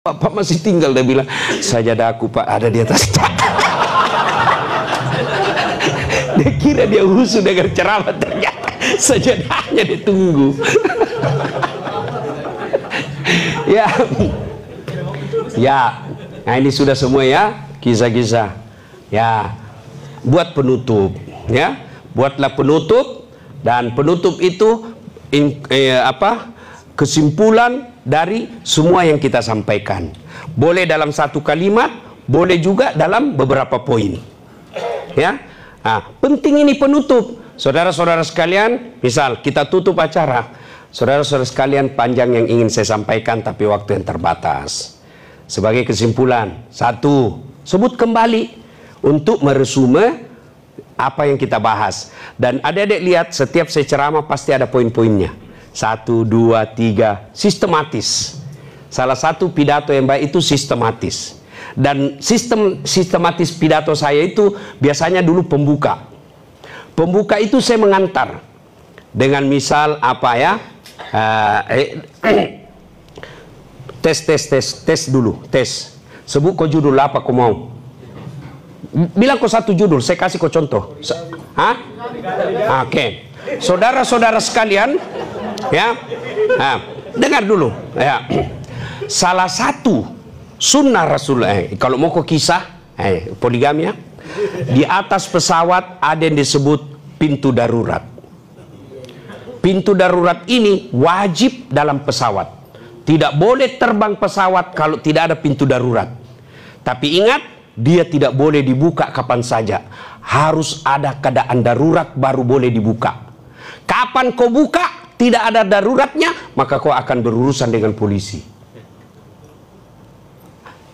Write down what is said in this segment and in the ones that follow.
Bapak masih tinggal, dia bilang, sajadahku Pak ada di atas. Dia kira dia husu dengan ceramah, ternyata sajadahnya ditunggu. Ya, ya, nah ini sudah semua ya, kisah-kisah. Ya, buat penutup, ya, buatlah penutup, dan penutup itu kesimpulan dari semua yang kita sampaikan. Boleh dalam satu kalimat, boleh juga dalam beberapa poin. Ya, nah, penting ini penutup. Saudara-saudara sekalian, misal kita tutup acara. Saudara-saudara sekalian, panjang yang ingin saya sampaikan, tapi waktu yang terbatas. Sebagai kesimpulan, satu, sebut kembali untuk meresume apa yang kita bahas. Dan adik-adik lihat, setiap saya ceramah pasti ada poin-poinnya. 1, 2, 3, sistematis. Salah satu pidato yang baik itu sistematis. Dan sistematis pidato saya itu biasanya dulu pembuka. Pembuka itu saya mengantar dengan misal apa ya? Tes dulu, tes. Sebut kau judul apa kau mau? Bilang kau satu judul, saya kasih kau contoh. Hah? Oke. Saudara-saudara sekalian, ya, nah, dengar dulu, ya. Salah satu sunnah Rasul, kalau mau kau kisah poligami ya, di atas pesawat ada yang disebut pintu darurat. Pintu darurat ini wajib dalam pesawat. Tidak boleh terbang pesawat kalau tidak ada pintu darurat. Tapi ingat, dia tidak boleh dibuka kapan saja. Harus ada keadaan darurat baru boleh dibuka. Kapan kau buka tidak ada daruratnya, maka kau akan berurusan dengan polisi.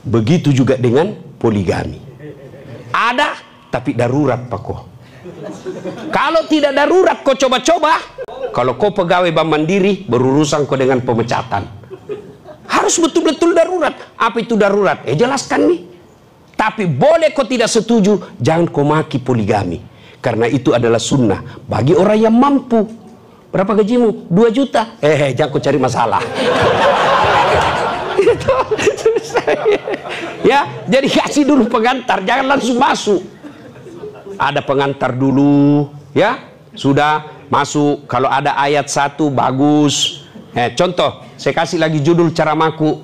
Begitu juga dengan poligami. Ada tapi darurat Pak kau. Kalau tidak darurat kau coba-coba. Kalau kau pegawai Bank Mandiri, berurusan kau dengan pemecatan. Harus betul-betul darurat. Apa itu darurat? Jelaskan nih. Tapi boleh kau tidak setuju, jangan kau maki poligami. Karena itu adalah sunnah bagi orang yang mampu. Berapa gajimu? 2 juta. Jangan kau cari masalah. Itu ya, jadi kasih dulu pengantar, jangan langsung masuk. Ada pengantar dulu, ya. Sudah masuk. Kalau ada ayat 1 bagus. Contoh, saya kasih lagi judul ceramahku,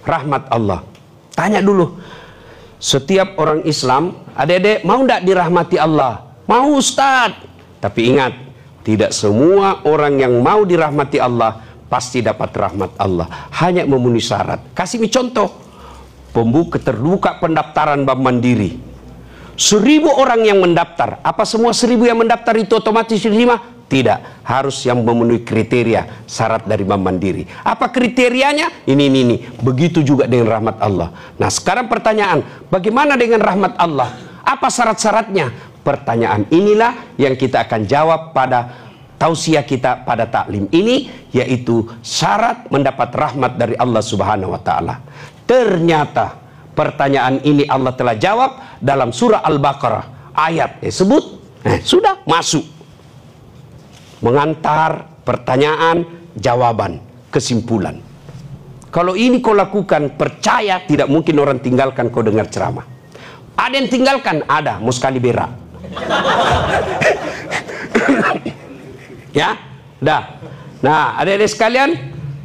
Rahmat Allah. Tanya dulu. Setiap orang Islam, adik-adik, mau tidak dirahmati Allah? Mau Ustaz. Tapi ingat, tidak semua orang yang mau dirahmati Allah pasti dapat rahmat Allah. Hanya memenuhi syarat. Kasih contoh. Terbuka pendaftaran Bank Mandiri. 1000 orang yang mendaftar. Apa semua 1000 yang mendaftar itu otomatis diterima? Tidak. Harus yang memenuhi kriteria syarat dari Bank Mandiri. Apa kriterianya? Ini. Begitu juga dengan rahmat Allah. Nah, sekarang pertanyaan, bagaimana dengan rahmat Allah? Apa syarat-syaratnya? Pertanyaan inilah yang kita akan jawab pada tausiah kita pada taklim ini, yaitu syarat mendapat rahmat dari Allah Subhanahu wa taala. Ternyata pertanyaan ini Allah telah jawab dalam surah Al-Baqarah ayat sebut sudah masuk. Mengantar pertanyaan, jawaban, kesimpulan. Kalau ini kau lakukan, percaya tidak mungkin orang tinggalkan kau dengar ceramah. Ada yang tinggalkan? Ada, mau sekali berak. Ya, dah. Nah, adik-adik sekalian,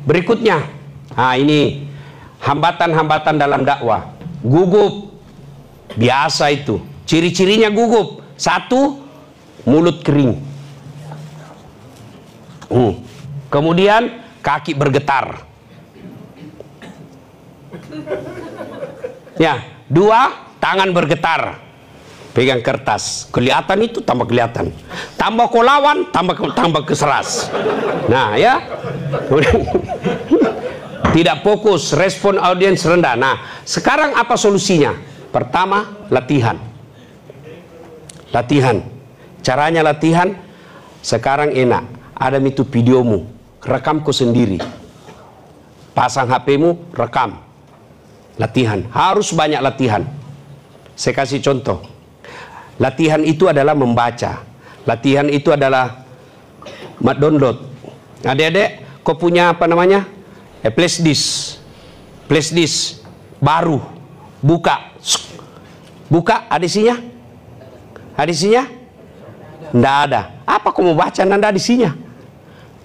berikutnya. Nah, ini hambatan-hambatan dalam dakwah. Gugup. Biasa itu. Ciri-cirinya gugup. 1, mulut kering. Kemudian kaki bergetar. Ya, 2, tangan bergetar. Pegang kertas, kelihatan itu tambah kelihatan. Tambah kau lawan, tambah keseras. Nah, ya. Tidak fokus, respon audiens rendah. Nah, sekarang apa solusinya? Pertama, latihan. Latihan. Caranya latihan sekarang enak. Ada itu videomu, rekam kau sendiri. Pasang HP-mu, rekam. Latihan, harus banyak latihan. Saya kasih contoh. Latihan itu adalah membaca. Latihan itu adalah download. Adik-adik, kau punya apa namanya? Flash disk. flash disk baru, buka, ada isinya? Ada isinya? Nggak ada. Apa kau mau baca? Nggak ada isinya.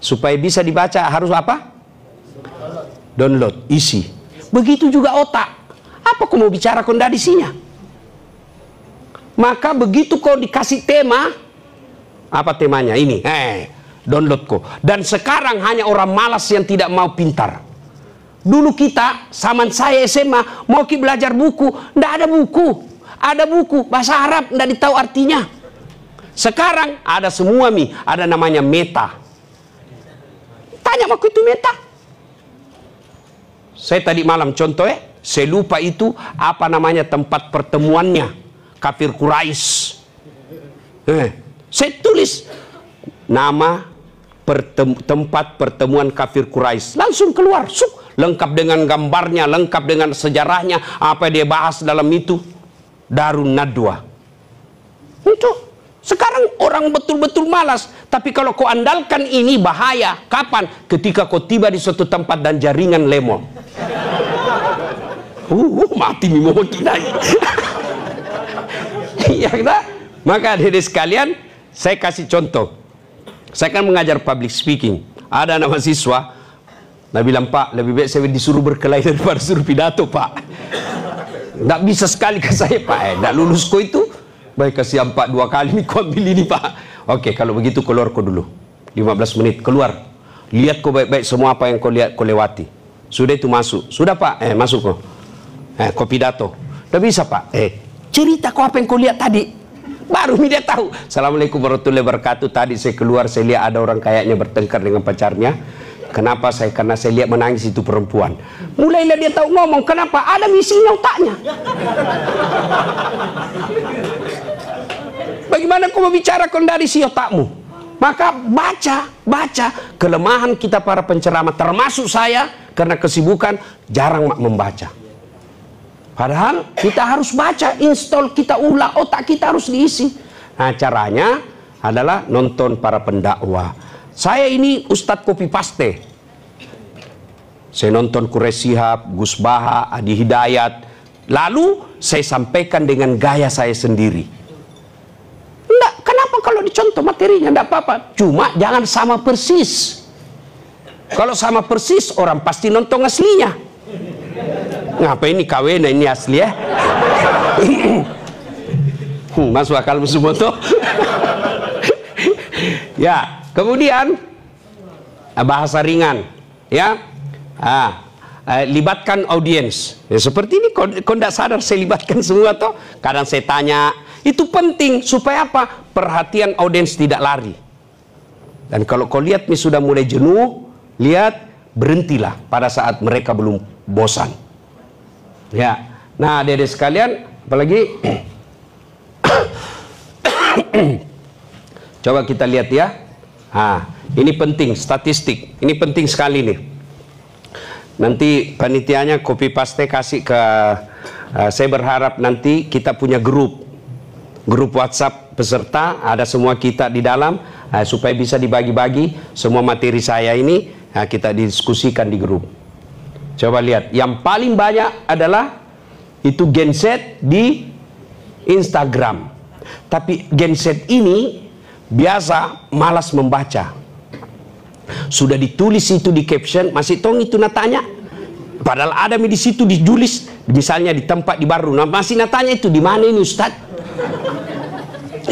Supaya bisa dibaca harus apa? Download, isi. Begitu juga otak. Apa kau mau bicara kau nggak ada isinya? Maka begitu kau dikasih tema, apa temanya? Ini, download kau. Dan sekarang hanya orang malas yang tidak mau pintar. Dulu kita, zaman saya SMA, mau belajar buku, nggak ada buku. Ada buku bahasa Arab, nggak ditahu artinya. Sekarang ada semua ada namanya meta. Tanya aku itu meta. Saya tadi malam contoh saya lupa itu apa namanya tempat pertemuannya kafir Quraisy. Saya tulis nama tempat pertemuan kafir Quraisy, langsung keluar, lengkap dengan gambarnya, lengkap dengan sejarahnya, apa dia bahas dalam itu. Darun Nadwa. Itu sekarang orang betul-betul malas. Tapi kalau kau andalkan ini bahaya. Kapan? Ketika kau tiba di suatu tempat dan jaringan lemot. Mati mau kita. Ya, maka adik-adik sekalian, saya kasih contoh. Saya kan mengajar public speaking. Ada anak mahasiswa, nah bilang, Pak, lebih baik saya disuruh berkelahi daripada suruh pidato, Pak. Nggak bisa sekali ke saya, Pak. Nggak lulus kok itu. Baik, kasih 2 kali nih kau ambil ini, Pak. Oke, kalau begitu keluar kau dulu. 15 menit, keluar. Lihat kau baik-baik semua apa yang kau lihat, kau lewati. Sudah itu masuk. Sudah, Pak. Masuk kau. Kau pidato. Nggak bisa, Pak. Cerita kau apa yang kau lihat tadi. Baru dia tahu. Assalamualaikum warahmatullahi wabarakatuh. Tadi saya keluar, saya lihat ada orang kayaknya bertengkar dengan pacarnya. Kenapa saya? Karena saya lihat menangis itu perempuan. Mulailah dia tahu ngomong. Kenapa? Ada misinya otaknya. Bagaimana kau membicarakan dari si otakmu? Maka baca. Kelemahan kita para penceramah, termasuk saya, karena kesibukan jarang membaca. Padahal kita harus baca, install, kita ulang, otak kita harus diisi. Nah, caranya adalah nonton para pendakwah. Saya ini Ustadz copy paste. Saya nonton Quraish Shihab, Gus Baha, Adi Hidayat. Lalu saya sampaikan dengan gaya saya sendiri. Enggak, kenapa kalau dicontoh materinya? Enggak apa-apa. Cuma jangan sama persis. Kalau sama persis, orang pasti nonton aslinya. Ngapa ini KW, ini asli ya? Masuk akal semua tuh. Ya, kemudian bahasa ringan, ya, libatkan audiens. Ya, seperti ini, kau tidak sadar saya libatkan semua toh. Kadang saya tanya, itu penting supaya apa? Perhatian audiens tidak lari. Dan kalau kau lihat nih sudah mulai jenuh, lihat, berhentilah pada saat mereka belum bosan. Ya, nah adik-adik sekalian, apalagi coba kita lihat ya. Ini penting, statistik. Ini penting sekali nih. Nanti panitianya copy paste kasih ke saya berharap nanti kita punya grup WhatsApp peserta, ada semua kita di dalam, supaya bisa dibagi-bagi semua materi saya ini, kita diskusikan di grup. Coba lihat, yang paling banyak adalah itu Gen Z di Instagram. Tapi Gen Z ini biasa malas membaca. Sudah ditulis itu di caption, masih tong itu natanya. Padahal ada di situ ditulis, misalnya di tempat di baru, masih natanya itu di mana ini Ustadz?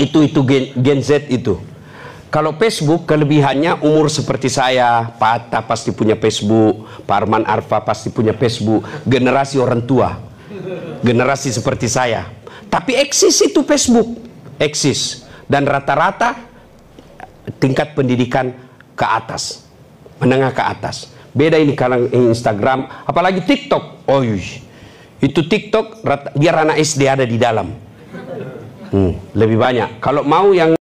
Itu Gen Z itu. Kalau Facebook kelebihannya umur seperti saya, Pak Atta pasti punya Facebook, Pak Arman Arfa pasti punya Facebook, generasi orang tua, generasi seperti saya. Tapi eksis itu Facebook, eksis, dan rata-rata tingkat pendidikan ke atas, menengah ke atas. Beda ini kalau Instagram, apalagi TikTok. Oh, itu TikTok biar anak SD ada di dalam. Lebih banyak. Kalau mau yang